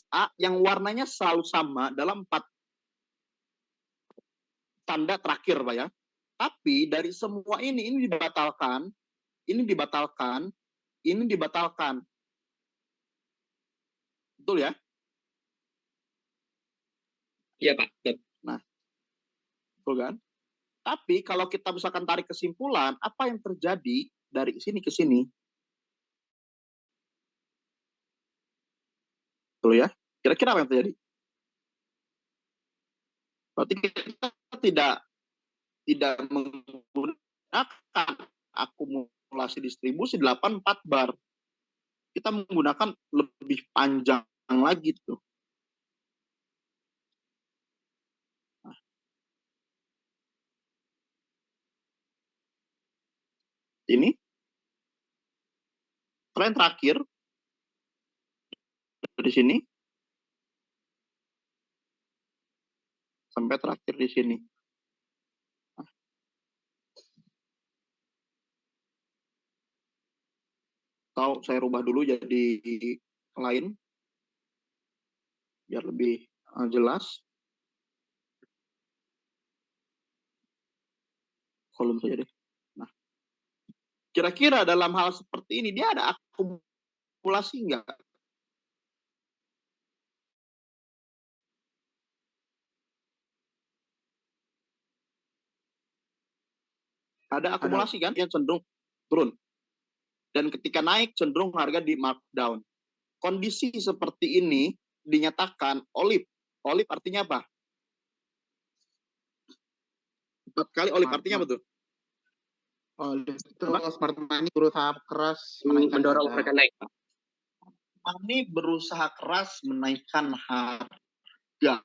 A yang warnanya selalu sama dalam 4 tanda terakhir, Pak ya. Tapi dari semua ini dibatalkan, ini dibatalkan, ini dibatalkan. Betul ya? Iya, Pak. Betul. Nah, betul kan? Tapi kalau kita misalkan tarik kesimpulan, apa yang terjadi dari sini ke sini? Betul ya? Kira-kira apa yang terjadi? Berarti kita tidak menggunakan akumulasi distribusi 84 bar. Kita menggunakan lebih panjang lagi tuh. Nah, ini tren terakhir dari sini sampai terakhir di sini. Atau saya rubah dulu jadi lain biar lebih jelas. Kolom saja deh. Nah, kira-kira dalam hal seperti ini dia ada akumulasi enggak? Ada akumulasi kan yang cenderung turun. Dan ketika naik cenderung harga di markdown. Kondisi seperti ini dinyatakan OLIP. OLIP artinya apa? 4 kali OLIP artinya apa tuh? OLIP itu smart money berusaha keras menaikkan Mendorong harga. harga naik. Money berusaha keras menaikkan harga.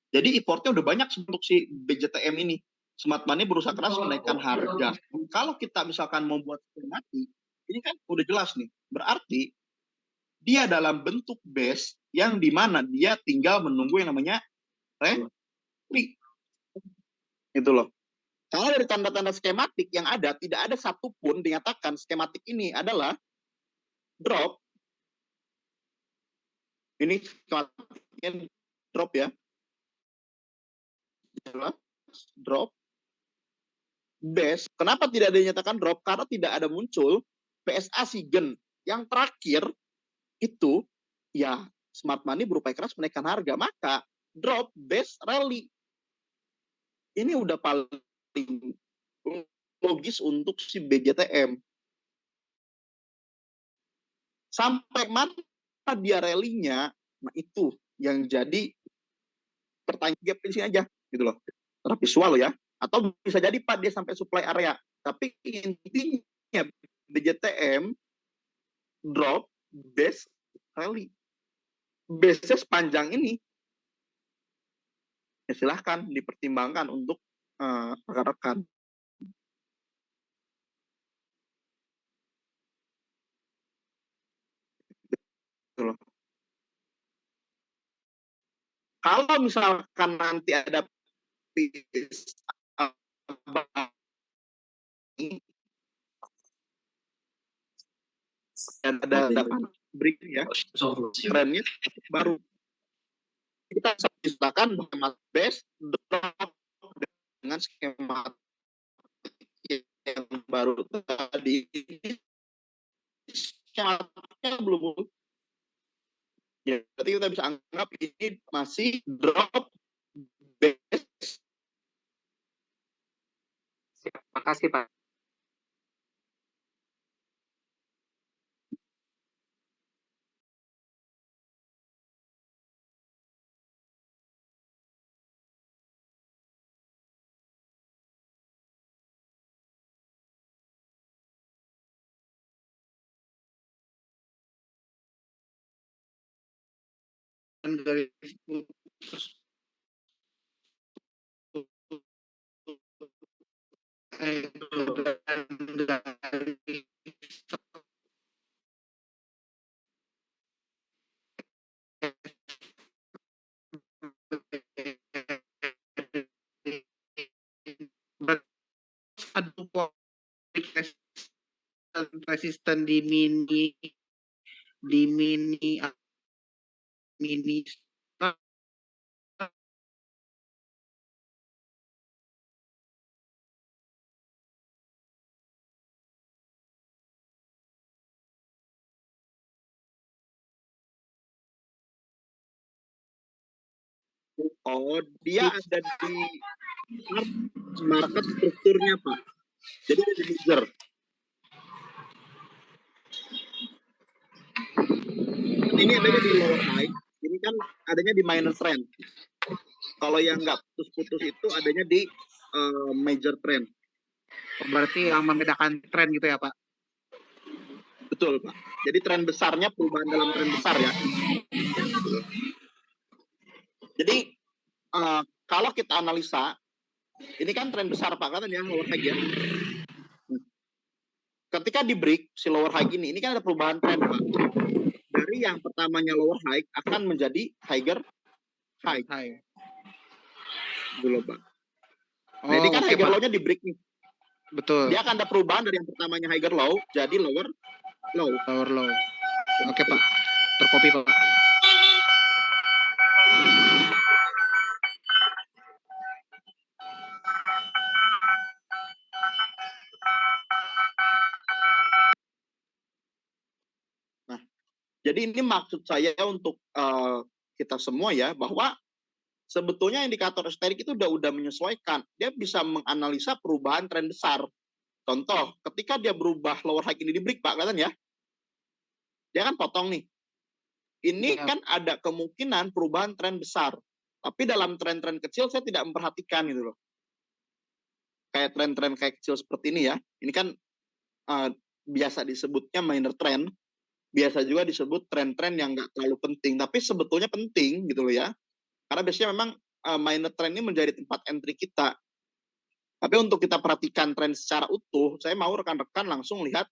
Jadi importnya udah banyak untuk si BJTM ini. Smart money berusaha keras menaikkan harga. Kalau kita misalkan mau buat skematik, ini kan udah jelas nih. Berarti dia dalam bentuk base yang dimana dia tinggal menunggu yang namanya rally. Itu loh. Kalau dari tanda-tanda skematik yang ada, tidak ada satupun dinyatakan skematik ini adalah drop. Ini skematiknya drop ya. Drop. Base. Kenapa tidak dinyatakan drop? Karena tidak ada muncul PSA Sigen. Yang terakhir itu ya smart money berupaya keras menaikkan harga. Maka drop, base, rally. Ini udah paling logis untuk si BJTM. Sampai mana dia rally-nya, nah itu yang jadi pertanyaan gap di sini aja gitu loh. Secara visual ya. Atau bisa jadi Pak dia sampai supply area. Tapi intinya BJTM drop, base, rally. Base-nya sepanjang ini ya silahkan dipertimbangkan untuk rekan-rekan. Kalau misalkan nanti ada ada break ya, trennya baru kita bisa bahwa base drop dengan skema yang baru tadi skemanya belum ya, berarti kita bisa anggap ini masih drop base. Terima kasih, Pak. Dari resisten di mini, di di mini Oh, dia ada di market strukturnya, Pak. Jadi ada di user. Ini adanya di lower high, ini kan adanya di minor trend. Kalau yang nggak putus-putus itu adanya di major trend. berarti yang membedakan tren gitu ya Pak? Betul, Pak. Jadi tren besarnya perubahan dalam tren besar ya. Jadi kalau kita analisa, ini kan tren besar Pak, kan ya, lower high ya. Ketika di break si lower high ini kan ada perubahan tren Pak. Dari yang pertamanya lower high akan menjadi higher high. Dulu Pak. Nah ini kan higher low-nya di break nih. Betul. Dia akan ada perubahan dari yang pertamanya higher low jadi lower low. Lower low. Oke Pak. Terkopi Pak. Nah, jadi ini maksud saya untuk kita semua ya, bahwa sebetulnya indikator esoterik itu udah menyesuaikan. Dia bisa menganalisa perubahan tren besar. Contoh, ketika dia berubah lower high ini di break, Pak, kelihatan ya? Dia kan potong nih. Ini kan ada kemungkinan perubahan tren besar. Tapi dalam tren-tren kecil saya tidak memperhatikan gitu loh. Kayak tren-tren kayak kecil seperti ini ya. Ini kan biasa disebutnya minor trend. Biasa juga disebut tren-tren yang nggak terlalu penting. Tapi sebetulnya penting gitu loh ya. Karena biasanya memang minor trend ini menjadi tempat entry kita. Tapi untuk kita perhatikan tren secara utuh, saya mau rekan-rekan langsung lihat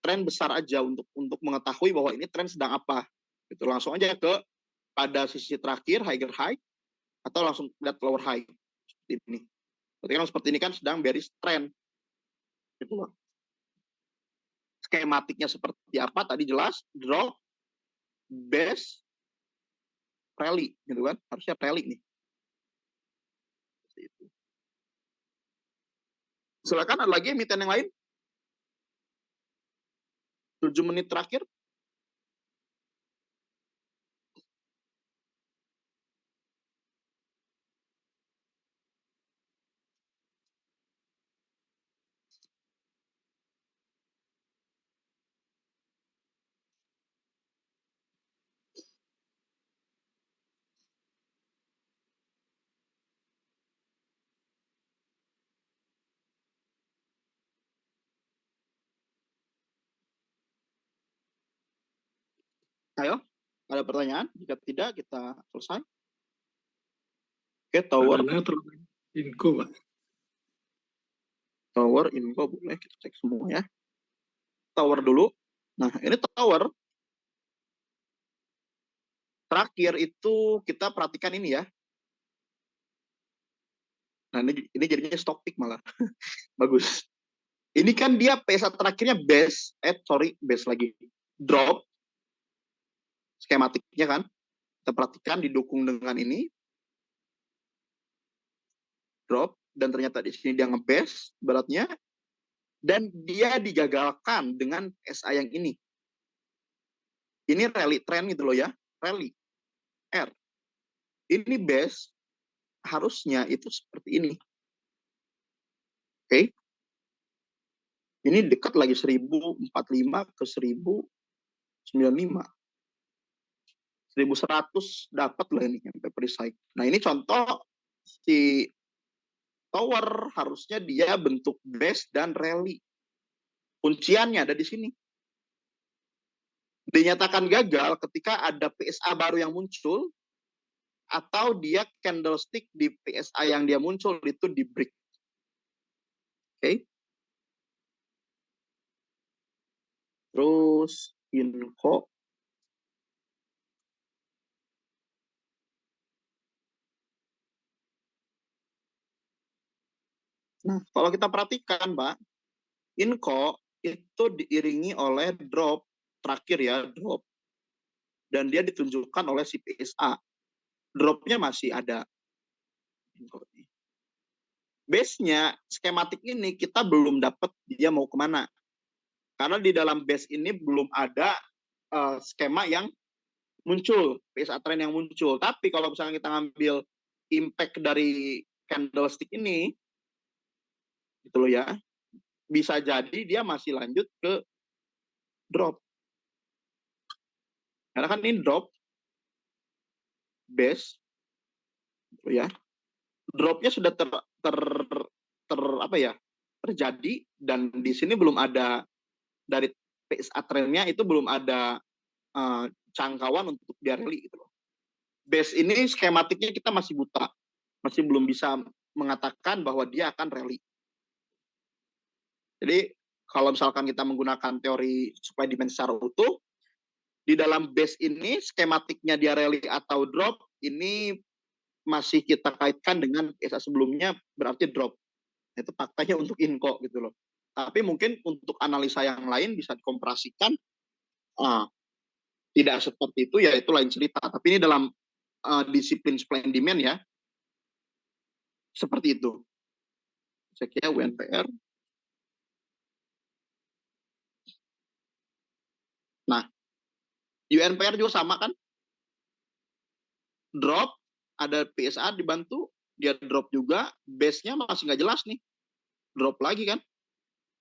tren besar aja untuk mengetahui bahwa ini tren sedang apa. Gitu, langsung aja ke pada sisi terakhir higher high atau langsung lihat lower high seperti ini. Berarti kan seperti ini kan sedang bearish trend. Gitu loh. Skematiknya seperti apa tadi jelas, drop, base, rally gitu kan. Harusnya rally nih. Seperti itu. Silakan ada lagi emiten yang lain? 7 menit terakhir. Ayo, ada pertanyaan? Jika tidak, kita selesai. Oke, tower. Info, Pak. Tower, info, boleh kita cek semua ya. Tower dulu. Nah, ini tower. Terakhir itu kita perhatikan ini ya. Nah, ini jadinya stock pick malah. Bagus. Ini kan dia PSA terakhirnya base lagi. Drop. Skematiknya kan. Kita perhatikan didukung dengan ini. Drop. Dan ternyata di sini dia nge-base beratnya. Dan dia digagalkan dengan PSA yang ini. Ini rally trend gitu loh ya. Rally. R. Ini base. Harusnya itu seperti ini. Oke. Ini dekat lagi 1045 ke 1095. 1100 dapat lah ini sampai perisai. Nah, ini contoh si tower harusnya dia bentuk base dan rally. Kunciannya ada di sini. Dinyatakan gagal ketika ada PSA baru yang muncul atau dia candlestick di PSA yang dia muncul itu di break. Oke. Terus info. Nah, kalau kita perhatikan, Pak, Inco itu diiringi oleh drop terakhir ya, drop. dan dia ditunjukkan oleh si PSA. Drop-nya masih ada. Base-nya, skematik ini kita belum dapat dia mau kemana. Karena di dalam base ini belum ada skema yang muncul, PSA trend yang muncul. Tapi kalau misalnya kita ngambil impact dari candlestick ini, gitu loh ya, bisa jadi dia masih lanjut ke drop. Karena kan ini drop, base, gitu ya. Dropnya sudah terjadi, dan di sini belum ada dari PSA trendnya itu belum ada jangkauan untuk dia rally gitu loh. Base ini skematiknya kita masih buta, masih belum bisa mengatakan bahwa dia akan rally. Jadi kalau misalkan kita menggunakan teori supply demand secara utuh, di dalam base ini skematiknya dia rally atau drop ini masih kita kaitkan dengan PSA sebelumnya, berarti drop. Itu faktanya untuk Inco gitu loh. Tapi mungkin untuk analisa yang lain bisa dikomparasikan, tidak seperti itu, ya itu lain cerita. Tapi ini dalam disiplin supply and demand ya, seperti itu. Saya kira UNPR. Nah, UNPR juga sama kan? Drop, ada PSA dibantu, dia drop juga, base-nya masih nggak jelas nih. Drop lagi kan?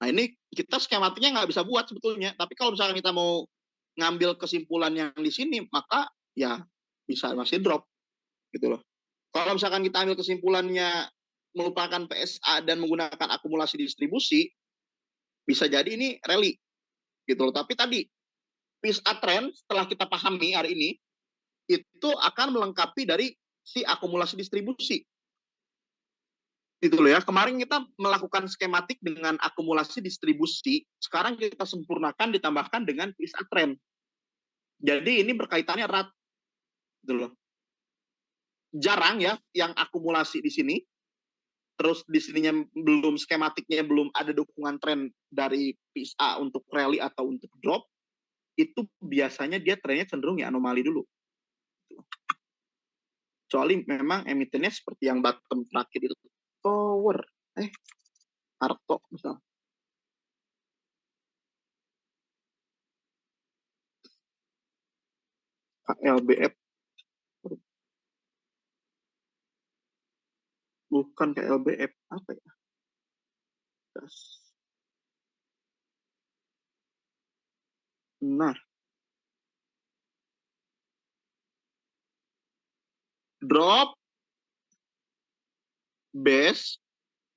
Nah ini kita skematiknya nggak bisa buat sebetulnya. Tapi kalau misalnya kita mau ngambil kesimpulan yang di sini, maka ya bisa masih drop gitu loh. Kalau misalkan kita ambil kesimpulannya melupakan PSA dan menggunakan akumulasi distribusi, bisa jadi ini rally gitu loh. Tapi tadi PSA trend setelah kita pahami hari ini itu akan melengkapi dari si akumulasi distribusi. Gitu loh ya. Kemarin kita melakukan skematik dengan akumulasi distribusi, sekarang kita sempurnakan ditambahkan dengan PSA trend. Jadi ini berkaitannya erat. Gitu loh. Jarang ya yang akumulasi di sini, terus di sininya belum skematiknya belum ada dukungan tren dari PSA untuk rally atau untuk drop, itu biasanya dia trennya cenderung ya anomali dulu. Kecuali memang emitennya seperti yang bottom terakhir itu. Tower, Arto misal. KLBF. Bukan KLBF, apa ya? Nah, drop, base,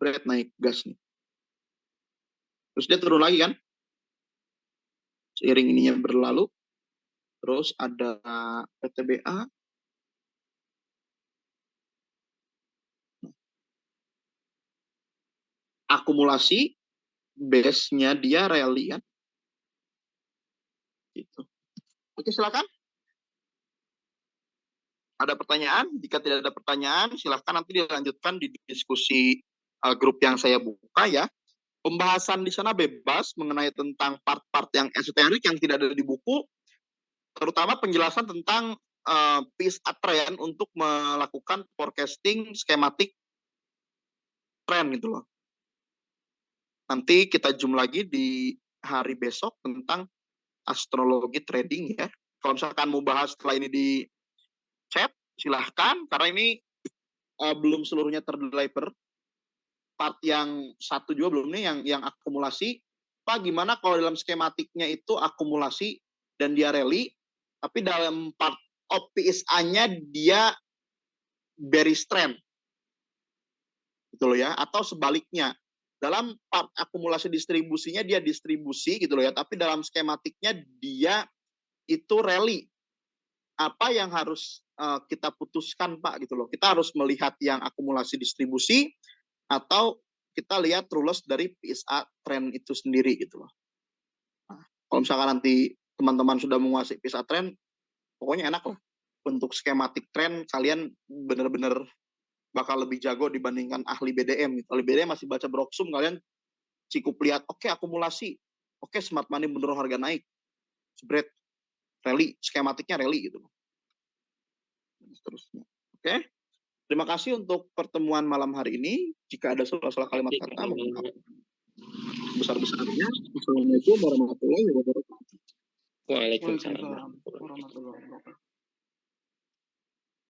bread naik gas nih. Terus dia turun lagi kan? Seiring ininya berlalu. Terus ada PTBA. Akumulasi, base-nya dia rally kan? Gitu. Oke, silakan. Ada pertanyaan? Jika tidak ada pertanyaan, silahkan nanti dilanjutkan di diskusi grup yang saya buka ya. Pembahasan di sana bebas mengenai tentang part-part yang esoterik yang tidak ada di buku, terutama penjelasan tentang PSA trend untuk melakukan forecasting skematik trend gitu loh. Nanti kita zoom lagi di hari besok tentang astrologi trading ya. Kalau misalkan mau bahas setelah ini di chat, silahkan, karena ini belum seluruhnya terdeliver. Part yang satu juga belum nih, yang akumulasi. Pak, gimana kalau dalam skematiknya itu akumulasi dan dia rally, tapi dalam part PSA-nya dia bearish trend. Gitu loh ya, atau sebaliknya. Dalam part akumulasi distribusinya dia distribusi gitu loh ya, tapi dalam skematiknya dia itu rally. Apa yang harus kita putuskan Pak gitu loh. Kita harus melihat yang akumulasi distribusi atau kita lihat rules dari PSA trend itu sendiri gitu loh. Nah, kalau misalkan nanti teman-teman sudah menguasai PSA trend, pokoknya enak lah. Untuk skematik trend kalian benar-benar bakal lebih jago dibandingkan ahli BDM. Gitu. Ahli BDM masih baca broksum, kalian cukup lihat, oke, akumulasi, oke, smart money mendorong harga naik, spread, skematiknya rally gitu. Dan seterusnya. Oke. Terima kasih untuk pertemuan malam hari ini. Jika ada salah-salah kalimat kata, mohon maaf besar-besarnya. Assalamualaikum warahmatullahi wabarakatuh. Waalaikumsalam. Waalaikumsalam warahmatullahi wabarakatuh.